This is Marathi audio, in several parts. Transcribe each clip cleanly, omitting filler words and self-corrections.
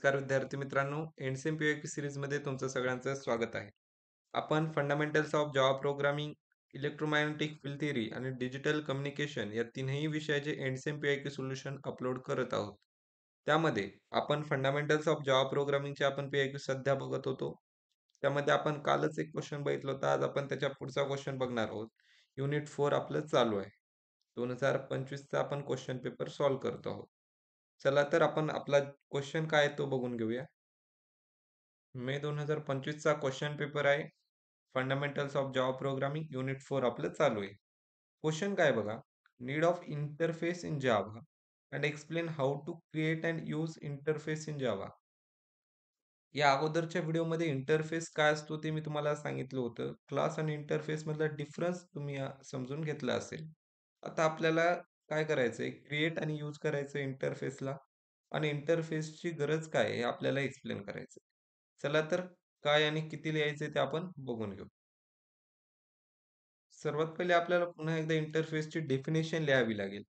नमस्कार विद्यार्थी मित्रांनो, एनसीएमपीओके सीरीजमध्ये तुमचं सगळ्यांचं स्वागत आहे. आपण fundamentals of Java programming, electromagnetic field theory आणि डिजिटल कम्युनिकेशन या तीनही विषयाचे एनसीएमपीओके सोल्युशन अपलोड करत आहोत. त्यामध्ये आपण फंडामेंटल्स ऑफ जावा प्रोग्रामिंगचे आपण पीआयक्यू सध्या बघत होतो. त्यामध्ये आपण कालच एक क्वेश्चन बघितलं होतं. आज आपण त्याच्या पुढचा क्वेश्चन बघणार आहोत. युनिट 4 आपलं चालू आहे. 2025चा आपण क्वेश्चन पेपर सॉल्व्ह करत आहोत. चला तर आपण आपला क्वेश्चन काय आहे तो बघून घेऊया. मे 2025चा क्वेश्चन पेपर आहे. Fundamentals of Java programming unit 4 आपलं चालू आहे. क्वेश्चन काय बघा. Need of interface in Java and explain how to create and use interface in Java. या अगोदरच्या व्हिडिओमध्ये इंटरफेस काय असतो ते मी तुम्हाला सांगितलं होतं. क्लास आणि इंटरफेस मधला डिफरन्स तुम्ही समजून घेतला असेल. आता आपल्याला काय करायचंय, क्रिएट आणि यूज करायचं इंटरफेसला आणि इंटरफेसची गरज काय आहे हे आपल्याला एक्सप्लेन करायचं. चला तर काय आणि किती लिहायचे ते आपण बघून घेऊ. सर्वात पहिले आपल्याला पुन्हा एकदा इंटरफेसची डेफिनेशन लिहावी लागेल.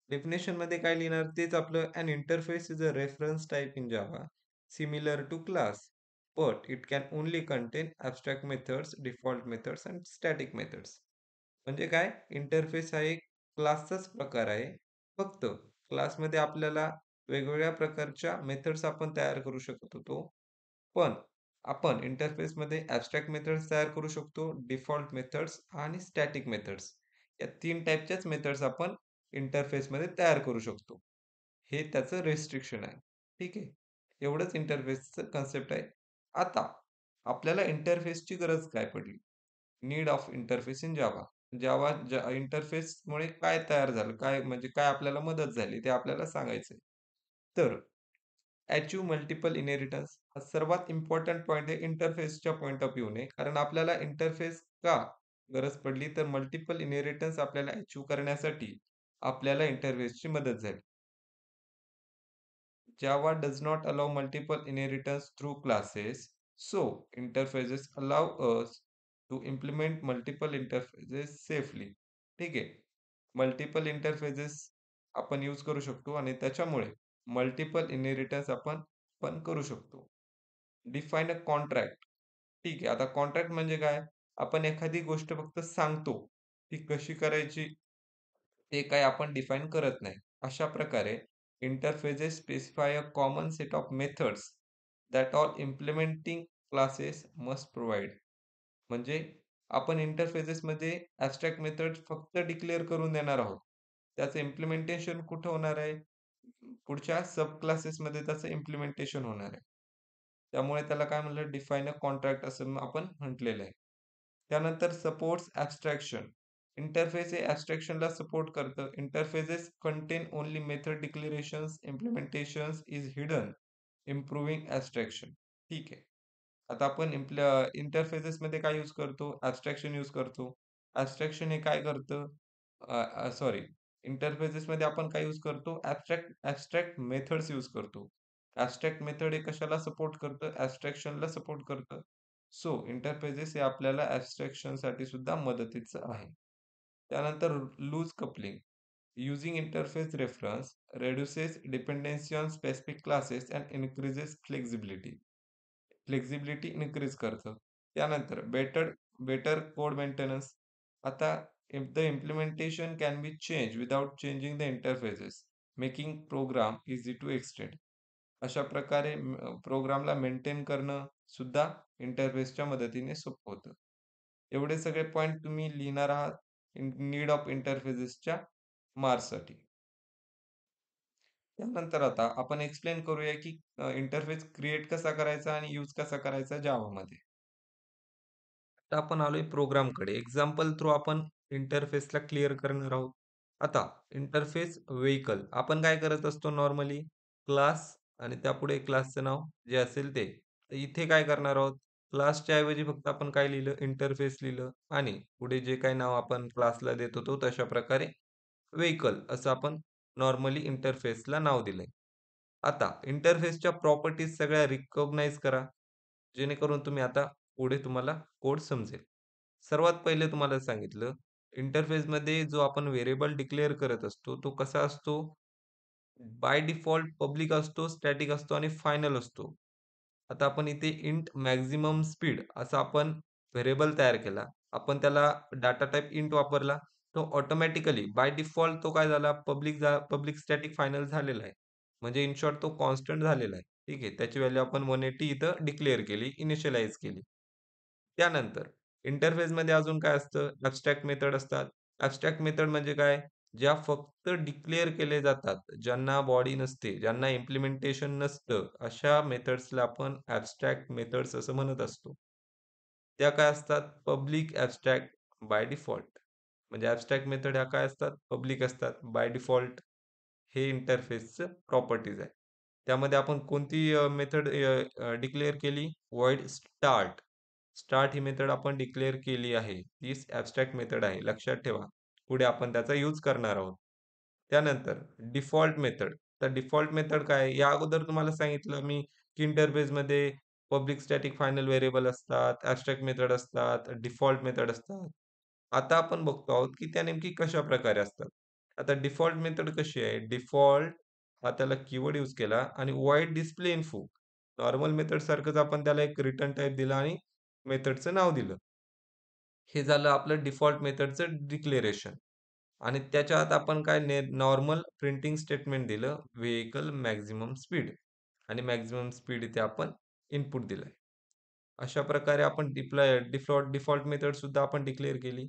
डेफिनेशन मध्ये काय लिहिणार तेच आपलं, an interface is a reference type in Java similar to class but it can only contain abstract methods, default methods and static methods. म्हणजे काय, इंटरफेस हा एक क्लासचाच प्रकार आहे. फक्त क्लासमध्ये आपल्याला वेगवेगळ्या प्रकारच्या मेथड्स आपण तयार करू शकत होतो. पण आपण इंटरफेसमध्ये ॲब्स्ट्रॅक्ट मेथड्स तयार करू शकतो, डिफॉल्ट मेथड्स आणि स्टॅटिक मेथड्स. या 3 टाइपच्याच मेथड्स आपण इंटरफेसमध्ये तयार करू शकतो. हे त्याचं रिस्ट्रिक्शन आहे. ठीक आहे. एवढंच इंटरफेसचं कन्सेप्ट आहे. आता आपल्याला इंटरफेसची गरज काय पडली? नीड ऑफ इंटरफेस इन जावा. जावा इंटरफेसमुळे काय तयार झालं? काय म्हणजे काय आपल्याला मदत झाली ते आपल्याला सांगायचंय. तर अचीव्ह मल्टिपल इनहेरिटन्स हा सर्वात इम्पोर्टंट पॉइंट आहे इंटरफेसच्या पॉइंट ऑफ व्ह्यूने. कारण आपल्याला इंटरफेस का गरज पडली तर मल्टिपल इनहेरिटन्स आपल्याला अचीव्ह करण्यासाठी आपल्याला इंटरफेसची मदत झाली. Java does not allow multiple inheritance through classes, so interfaces allow us to implement multiple interfaces safely. ठीक आहे. मल्टिपल इंटरफेसेस आपण यूज करू शकतो आणि त्याच्यामुळे मल्टिपल इनहेरिटन्स आपण पण करू शकतो. Define a contract. ठीक आहे. आता कॉन्ट्रॅक्ट म्हणजे काय? आपण एखादी गोष्ट फक्त सांगतो. ती कशी करायची ते काही आपण डिफाइन करत नाही. अशा प्रकारे interfaces specify a common set of methods that all implementing classes must provide. म्हणजे आपण इंटरफेसेसमध्ये ॲब्स्ट्रॅक्ट मेथड फक्त डिक्लेअर करून देणार आहोत. त्याचं इम्प्लिमेंटेशन कुठं होणार आहे? पुढच्या सब क्लासेसमध्ये त्याचं इम्प्लिमेंटेशन होणार आहे. त्यामुळे त्याला काय म्हणलं, डिफाइन अ कॉन्ट्रॅक्ट असं आपण म्हटलेलं आहे. त्यानंतर सपोर्ट्स ॲब्स्ट्रॅक्शन. इंटरफेस हे ॲब्स्ट्रॅक्शनला सपोर्ट करतं. Interfaces contain only method declarations, implementations is hidden, improving abstraction. ठीक आहे. आता आपण इंटरफेसेसमध्ये काय यूज करतो? ॲब्स्ट्रॅक्शन यूज करतो. ॲब्स्ट्रॅक्शन हे काय करतं? सॉरी, इंटरफेसेसमध्ये आपण काय यूज करतो? ॲब्स्ट्रॅक्ट मेथड्स यूज करतो. ॲब्स्ट्रॅक्ट मेथड हे कशाला सपोर्ट करतं? ॲब्स्ट्रॅक्शनला सपोर्ट करतं. सो इंटरफेसेस हे आपल्याला ॲब्स्ट्रॅक्शनसाठी सुद्धा मदतीचं आहे. त्यानंतर loose coupling. Using interface reference reduces dependency on specific classes and increases flexibility. Flexibility increase करतं. त्यानंतर बेटर कोड मेंटेनन्स. आता if the implementation can be change without changing the interfaces, making program easy to extend. अशा प्रकारे प्रोग्रामला मेंटेन करणं सुद्धा इंटरफेसच्या मदतीने सोपं होतं. एवढे सगळे पॉइंट तुम्ही लिहिणार आहात नीड ऑफ इंटरफेसेसच्या मार्क्ससाठी. त्यानंतर आता आपण एक्सप्लेन करूया की इंटरफेस क्रिएट कसा करायचा आणि यूज कसा करायचा जावामध्ये. आता आपण आलोय प्रोग्रामकडे. एक्झाम्पल थ्रू आपण इंटरफेसला क्लिअर करणार आहोत. आता इंटरफेस व्हेइकल आपण काय करत असतो नॉर्मली, क्लास आणि त्यापुढे क्लासचं नाव जे असेल ते. तर इथे काय करणार आहोत, क्लासच्या ऐवजी फक्त आपण काय लिहिलं, इंटरफेस लिहिलं आणि पुढे जे काही नाव आपण क्लासला देत होतो तशा प्रकारे व्हेइकल असं आपण नॉर्मली इंटरफेसला नाव दिलंय. आता इंटरफेसच्या प्रॉपर्टीज सगळ्या रिकॉग्नाइज करा, जेणेकरून तुम्ही आता पुढे तुम्हाला कोड समजेल. सर्वात पहिले तुम्हाला सांगितलं, इंटरफेसमध्ये जो आपण व्हेरिएबल डिक्लेअर करत असतो, तो कसा असतो? बाय डिफॉल्ट पब्लिक असतो, स्टॅटिक असतो आणि फायनल असतो. आता आपण इथे इंट मॅक्सिमम स्पीड असा आपण व्हेरिएबल तयार केला. आपण त्याला डाटा टाइप इंट वापरला. तो ऑटोमॅटिकली बाय डिफॉल्ट तो काय झाला पब्लिक स्टॅटिक फायनल झालेला आहे. म्हणजे इन शॉर्ट तो कॉन्स्टंट झालेला आहे. ठीक आहे. त्याची व्हॅल्यू आपण 180 इथं डिक्लेअर केली, इनिशियलाइज केली. त्यानंतर इंटरफेसमध्ये अजून काय असतं? ॲब्स्ट्रॅक्ट मेथड असतात. ॲब्स्ट्रॅक्ट मेथड म्हणजे काय? ज्या फक्त डिक्लेअर केले जातात, ज्यांना बॉडी नसते, ज्यांना इम्प्लिमेंटेशन नसतं, अशा मेथड्सला आपण ॲब्स्ट्रॅक्ट मेथड्स असं म्हणत असतो. त्या काय असतात? Public abstract by default. म्हणजे ॲब्स्ट्रॅक्ट मेथड ह्या काय असतात? पब्लिक असतात बाय डिफॉल्ट. हे इंटरफेसचं प्रॉपर्टीज आहे. त्यामध्ये आपण कोणती मेथड डिक्लेअर केली? Void start. स्टार्ट ही मेथड आपण डिक्लेअर केली आहे. तीच ॲब्स्ट्रॅक्ट मेथड आहे. लक्षात ठेवा. पुढे आपण त्याचा यूज करणार आहोत. त्यानंतर डिफॉल्ट मेथड. तर डिफॉल्ट मेथड काय आहे? या अगोदर तुम्हाला सांगितलं मी, की इंटरफेसमध्ये पब्लिक स्टॅटिक फायनल व्हेरिएबल असतात, ॲब्स्ट्रॅक्ट मेथड असतात, डिफॉल्ट मेथड असतात. आता आपण बघतो आहोत, की त्या नेमकी कशाप्रकारे असतात. आता डिफॉल्ट मेथड कशी आहे? डिफॉल्ट हा त्याला कीवर्ड यूज केला आणि void display info. Normal method सारखंच आपण त्याला एक रिटर्न टाइप दिला आणि मेथडचं नाव दिलं. हे झालं आपलं डिफॉल्ट मेथडचं डिक्लेरेशन. आणि त्याच्या आत आपण काय नॉर्मल प्रिंटिंग स्टेटमेंट दिलं, व्हेइकल मॅक्सिमम स्पीड आणि मॅक्सिमम स्पीड इथे आपण इनपुट दिलंय. अशा प्रकारे आपण डिफॉल्ट डिफॉल्ट मेथड सुद्धा आपण डिक्लेअर केली.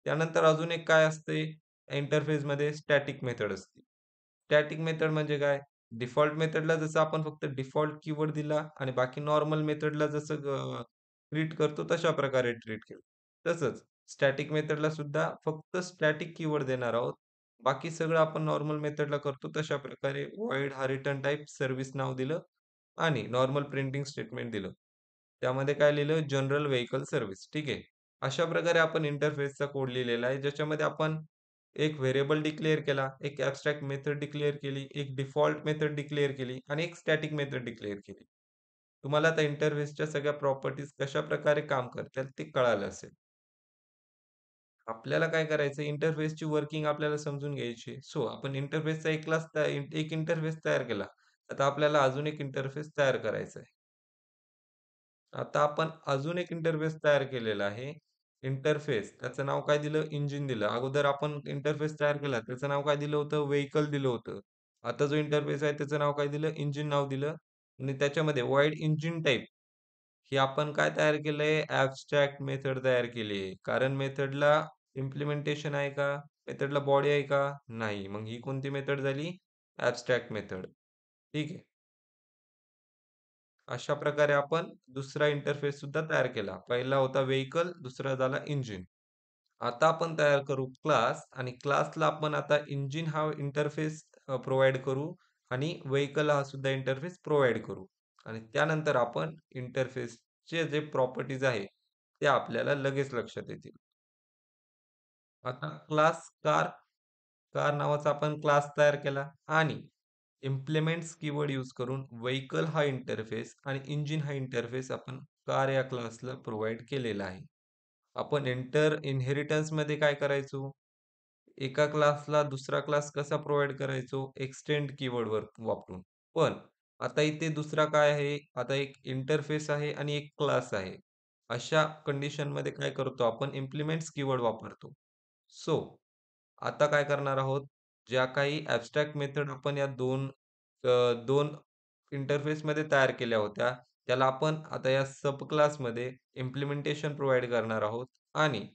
त्यानंतर अजून एक काय असते इंटरफेसमध्ये स्टॅटिक मेथड असते. स्टॅटिक मेथड म्हणजे काय? डिफॉल्ट मेथडला जसं आपण फक्त डिफॉल्ट कीवर्ड दिला आणि बाकी नॉर्मल मेथडला जसं ट्रीट करतो तशा प्रकारे ट्रीट केलं. तसंच स्टॅटिक मेथडला सुद्धा फक्त स्टॅटिक कीवर्ड देणार आहोत. बाकी सगळं आपण नॉर्मल मेथडला करतो तशा प्रकारे व्हॉइड हा रिटर्न टाइप सर्व्हिस नाव दिलं आणि नॉर्मल प्रिंटिंग स्टेटमेंट दिलं. त्यामध्ये काय लिहिलं जनरल व्हेइकल सर्व्हिस. ठीक आहे. अशा प्रकारे आपण इंटरफेसचा कोड लिहिलेला आहे, ज्याच्यामध्ये आपण एक व्हेरिएबल डिक्लेअर केला, एक ॲब्स्ट्रॅक्ट मेथड डिक्लेअर केली, एक डिफॉल्ट मेथड डिक्लेअर केली आणि एक स्टॅटिक मेथड डिक्लेअर केली. तुम्हाला आता इंटरफेसच्या सगळ्या प्रॉपर्टीज कशाप्रकारे काम करतात ते कळालं असेल. आपल्याला काय करायचं इंटरफेसची वर्किंग आपल्याला समजून घ्यायची आहे. सो आपण इंटरफेसचा एक इंटरफेस तयार केला. आता आपल्याला अजून एक इंटरफेस तयार करायचा आहे. आता आपण अजून एक इंटरफेस तयार केलेला आहे. इंटरफेस त्याचं नाव काय दिलं? इंजिन दिलं. अगोदर आपण इंटरफेस तयार केला त्याचं नाव काय दिलं होतं? व्हेइकल दिलं होतं. आता जो इंटरफेस आहे त्याचं नाव काय दिलं? इंजिन नाव दिलं आणि त्याच्यामध्ये व्हॉइड इंजिन टाइप ही आपण काय तयार केलंय? ॲब्स्ट्रॅक्ट मेथड तयार केली आहे. कारण मेथडला इम्प्लिमेंटेशन आहे का? मेथडला बॉडी आहे का? नाही. मग ही कोणती मेथड झाली? Abstract method. ठीक आहे. अशा प्रकारे आपण दुसरा इंटरफेस सुद्धा तयार केला. पहिला होता व्हेइकल, दुसरा झाला इंजिन. आता आपण तयार करू क्लास आणि क्लासला आपण आता इंजिन हा इंटरफेस करू आणि व्हेइकल हा सुद्धा इंटरफेस प्रोव्हाईड करू आणि त्यानंतर आपण इंटरफेसचे जे प्रॉपर्टीज आहे, ते आपल्याला लगेच लक्षात येतील. आता क्लास कार कार नावाचा आपण क्लास तयार केला आणि इम्प्लिमेंट्स कीवर्ड यूज करून व्हेइकल हा इंटरफेस आणि इंजिन हा इंटरफेस आपण कार या क्लासला प्रोव्हाईड केलेला आहे. आपण इनहेरिटन्समध्ये काय करायचो? एका क्लासला दुसरा क्लास कसा प्रोव्हाईड करायचो? एक्सटेंड कीवर्डवर वापरून. पण आता इथे दुसरा काय आहे? आता एक इंटरफेस आहे आणि एक क्लास आहे. अशा कंडिशनमध्ये काय करतो आपण इम्प्लिमेंट्स कीवर्ड वापरतो. सो आता काय करणार आहोत? ज्या काही ॲब्स्ट्रॅक्ट मेथड आपण या 2 इंटरफेसमध्ये तयार केल्या होत्या, त्याला आपण आता या सब क्लासमध्ये इम्प्लिमेंटेशन प्रोव्हाईड करणार आहोत आणि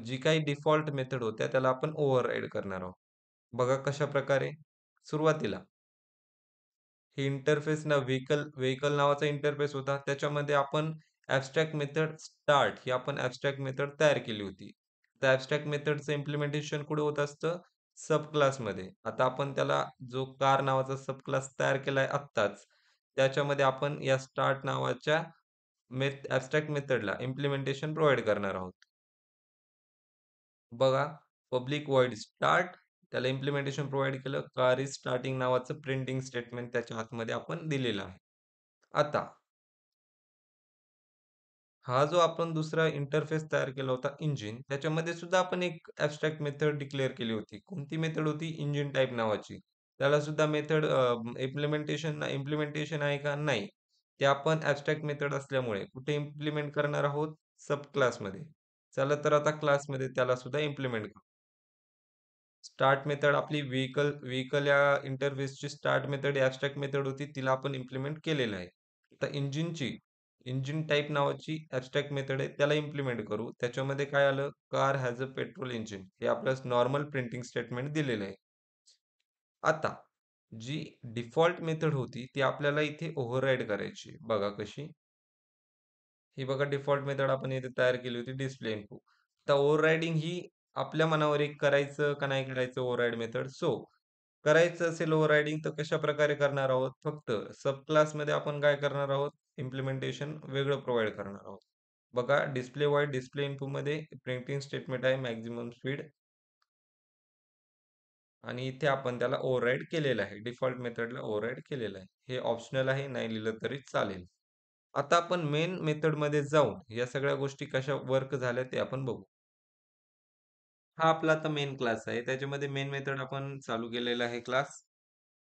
जी काही डिफॉल्ट मेथड होत्या त्याला आपण ओव्हरराईड करणार आहोत. बघा कशाप्रकारे? सुरुवातीला हे इंटरफेस ना व्हेइकल नावाचा इंटरफेस होता. त्याच्यामध्ये आपण ॲब्स्ट्रॅक्ट मेथड स्टार्ट ही आपण ॲब्स्ट्रॅक्ट मेथड तयार केली होती. त्या ॲब्स्ट्रॅक्ट मेथडचं इम्प्लिमेंटेशन कुठे होत असतं? सब क्लासमध्ये. आता आपण त्याला जो कार नावाचा सब क्लास तयार केलाय आत्ताच, त्याच्यामध्ये आपण या स्टार्ट नावाच्या ॲब्स्ट्रॅक्ट मेथडला इम्प्लिमेंटेशन प्रोव्हाईड करणार आहोत. बघा, पब्लिक व्हॉइड स्टार्ट त्याला इम्प्लिमेंटेशन प्रोव्हाईड केलं. कार इज स्टार्टिंग नावाचं प्रिंटिंग स्टेटमेंट त्याच्या आतमध्ये आपण दिलेलं आहे. आता हा जो आपण दुसरा इंटरफेस तयार केला होता इंजिन, त्याच्यामध्ये सुद्धा आपण एक ॲब्स्ट्रॅक्ट मेथड डिक्लेअर केली होती. कोणती मेथड होती? इंजिन टाइप नावाची. त्याला सुद्धा मेथड इम्प्लिमेंटेशन इम्प्लिमेंटेशन आहे का? नाही. ते आपण ॲब्स्ट्रॅक्ट मेथड असल्यामुळे कुठे इम्प्लिमेंट करणार आहोत? सब क्लासमध्ये. चला तर आता क्लासमध्ये त्याला सुद्धा इम्प्लिमेंट करू. स्टार्ट मेथड आपली व्हेइकल या इंटरफेसची स्टार्ट मेथड ॲब्स्ट्रॅक्ट मेथड होती. तिला आपण इम्प्लिमेंट केलेलं आहे. आता इंजिन टाइप नावाची ॲब्स्ट्रॅक्ट मेथड आहे. त्याला इम्प्लिमेंट करू. त्याच्यामध्ये काय आलं? Car has a petrol engine हे आपलं नॉर्मल प्रिंटिंग स्टेटमेंट दिलेलं आहे. आता जी डिफॉल्ट मेथड होती ती आपल्याला इथे ओव्हरराईड करायची. बघा कशी? ही बघा डिफॉल्ट मेथड आपण इथे तयार केली होती डिस्प्ले इन्फो. तर ओव्हररायडिंग ही आपल्या मनावर एक करायचं का नाही करायचं ओव्हरराईड मेथड. सो करायचं असेल ओव्हररायडिंग तर कशाप्रकारे करणार आहोत? फक्त सब क्लासमध्ये आपण काय करणार आहोत? इम्प्लिमेंटेशन वेगळं प्रोव्हाईड करणार आहोत. बघा डिस्प्ले व्हॉइड डिस्प्ले इन्फोमध्ये प्रिंटिंग स्टेटमेंट आहे मॅक्सिमम स्पीड आणि इथे आपण त्याला ओव्हरराईड केलेलं आहे. डिफॉल्ट मेथडला ओव्हरराईड केलेलं आहे. हे ऑप्शनल आहे, नाही लिहिलं तरी चालेल. आता आपण मेन मेथडमध्ये जाऊन या सगळ्या गोष्टी कशा वर्क झाल्या ते आपण बघू. हा आपला आता मेन क्लास आहे. त्याच्यामध्ये मेन मेथड आपण चालू केलेला आहे क्लास.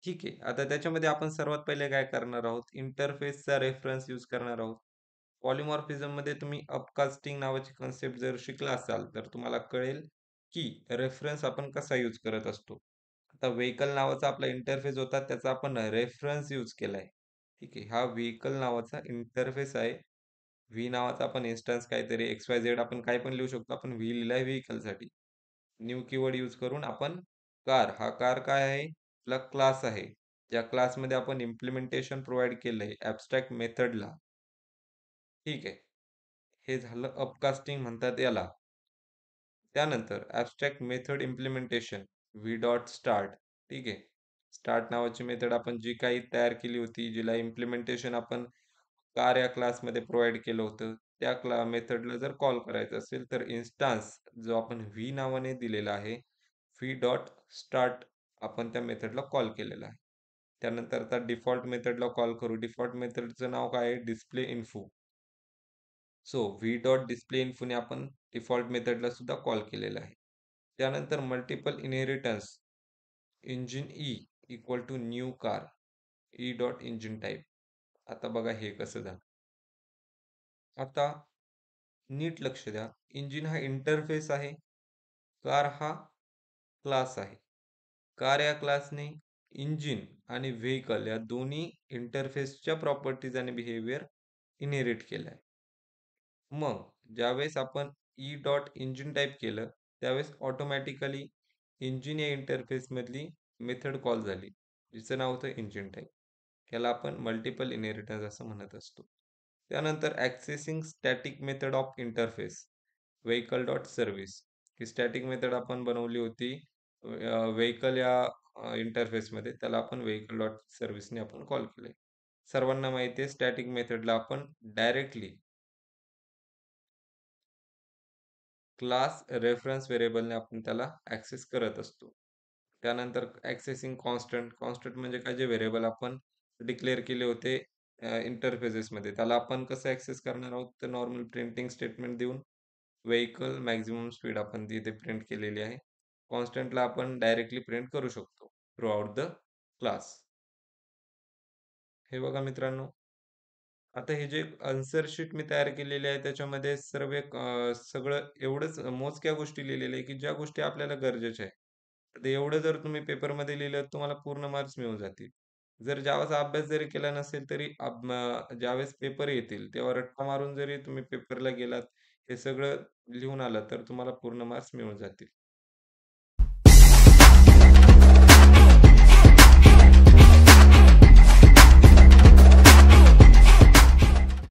ठीक आहे. आता त्याच्यामध्ये आपण सर्वात पहिले काय करणार आहोत? इंटरफेसचा रेफरन्स यूज करणार आहोत. पॉलिमॉर्फिझममध्ये तुम्ही अपकास्टिंग नावाची कन्सेप्ट जर शिकला असाल, तर तुम्हाला कळेल की रेफरन्स आपण कसा यूज करत असतो. आता व्हेइकल नावाचा आपला इंटरफेस होता, त्याचा आपण रेफरन्स यूज केलाय. ठीक आहे. हा व्हेइकल नावाचा इंटरफेस आहे. व्ही नावाचा आपण इन्स्टन्स काहीतरी एक्स-वाय-झेड आपण काही पण लिहू शकतो. आपण व्ही लिहिलाय व्हेइकलसाठी. न्यू कीवर्ड यूज करून आपण हा कार काय आहे? आपला क्लास आहे. ज्या क्लासमध्ये आपण इम्प्लिमेंटेशन प्रोव्हाईड केलंय ॲब्स्ट्रॅक्ट मेथडला. ठीक आहे. हे झालं अपकास्टिंग म्हणतात याला. त्यानंतर abstract method implementation V dot start. ठीक आहे. स्टार्ट नावाची मेथड आपण जी काही तयार केली होती, जिला इम्प्लिमेंटेशन आपण या क्लासमध्ये प्रोव्हाईड केलं होतं. त्या मेथडला जर कॉल करायचं असेल, तर इन्स्टन्स जो आपण व्ही नावाने दिलेला आहे, व्ही डॉट स्टार्ट आपण त्या मेथडला कॉल केलेला आहे. त्यानंतर आता डिफॉल्ट मेथडला कॉल करू. डिफॉल्ट मेथडचं नाव काय आहे? Display info. So V dot display इन्फोने आपण डिफॉल्ट मेथडला सुद्धा कॉल केलेला आहे. त्यानंतर multiple inheritance engine equal to new car dot engine type. आता बघा हे कसं झालं. आता नीट लक्ष द्या. इंजिन हा इंटरफेस आहे. कार हा क्लास आहे. कार या क्लासने इंजिन आणि व्हेइकल या दोन्ही इंटरफेसच्या प्रॉपर्टीज आणि बिहेवियर इनहेरिट केलाय. मग ज्यावेळेस आपण डॉट इंजिन टाइप केलं, त्यावेळेस ऑटोमॅटिकली इंजिन या इंटरफेसमधली मेथड कॉल झाली, जिचं नाव होतं इंजिन टाइप. त्याला आपण मल्टिपल इनहेरिटन्स असं म्हणत असतो. त्यानंतर accessing static method of interface vehicle dot service. ही स्टॅटिक मेथड आपण बनवली होती व्हेइकल या इंटरफेसमध्ये. त्याला आपण व्हेइकल डॉट सर्व्हिसने आपण कॉल केलंय. सर्वांना माहिती आहे स्टॅटिक मेथडला आपण डायरेक्टली क्लास रेफरन्स व्हेरिएबलने आपण त्याला ॲक्सेस करत असतो. त्यानंतर ॲक्सेसिंग कॉन्स्टंट. कॉन्स्टंट म्हणजे काय? जे व्हेरिएबल आपण डिक्लेअर केले होते इंटरफेसेसमध्ये, त्याला आपण कसं ॲक्सेस करणार आहोत? तर नॉर्मल प्रिंटिंग स्टेटमेंट देऊन व्हेइकल मॅक्सिमम स्पीड आपण तिथे प्रिंट केलेली आहे. कॉन्स्टंटला आपण डायरेक्टली प्रिंट करू शकतो थ्रू आउट द क्लास. हे बघा मित्रांनो, आता हे जे आन्सर शीट मी तयार केलेली आहे त्याच्यामध्ये सगळं एवढंच मोजक्या गोष्टी लिहिलेल्या आहे, की ज्या गोष्टी आपल्याला गरजेच्या आहे. तर एवढं जर तुम्ही पेपरमध्ये लिहिलं, तुम्हाला पूर्ण मार्क्स मिळून जातील. जर जावाचा अभ्यास जरी केला नसेल तरी ज्यावेळेस पेपर येतील, तेव्हा रट्टा मारून जरी तुम्ही पेपरला गेलात, हे सगळं लिहून आलात, तर तुम्हाला पूर्ण मार्क्स मिळून जातील.